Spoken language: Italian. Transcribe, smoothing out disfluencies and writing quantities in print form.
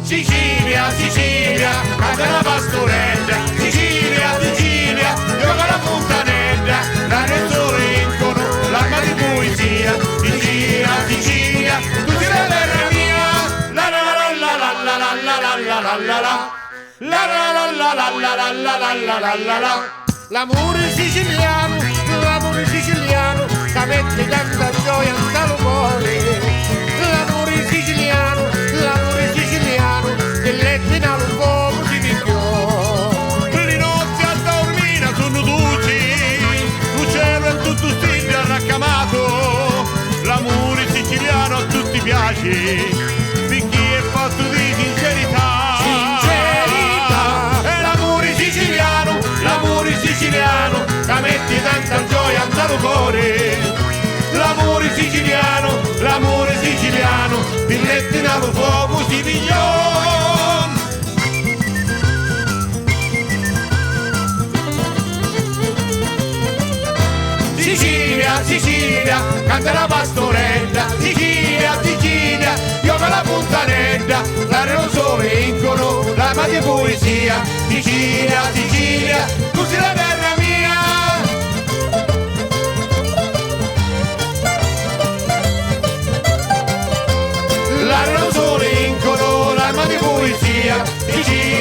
Sicilia, Sicilia, canta la pastorella. Sicilia, Sicilia, gioca la fontanella. L'aria e il sole vincono l'arma di poesia. Sicilia, Sicilia, tu sei la terra mia. La la la la la la la la la la la la la. La la la la la la la la la la la la la. L'amore siciliano, che mette tanta gioia nel cuore. L'amore siciliano, che lette nel fuoco si picchiò. Le notti a Taormina sono dolci, il cielo è tutto stile raccamato. L'amore siciliano a tutti piace, perché è fatto di sincerità. Siciliano, che mette tanta gioia nel cuore. L'amore siciliano, pilletti nel fuoco si pigliò. Sicilia, Sicilia, canta la pastorella. Sicilia, Sicilia, gioca la fontanella. L'aria e il sole vincono l'arma di poesia. Sicilia, Sicilia, tu sei la terra mia. L'aria e il sole vincono l'arma di poesia. Sicilia,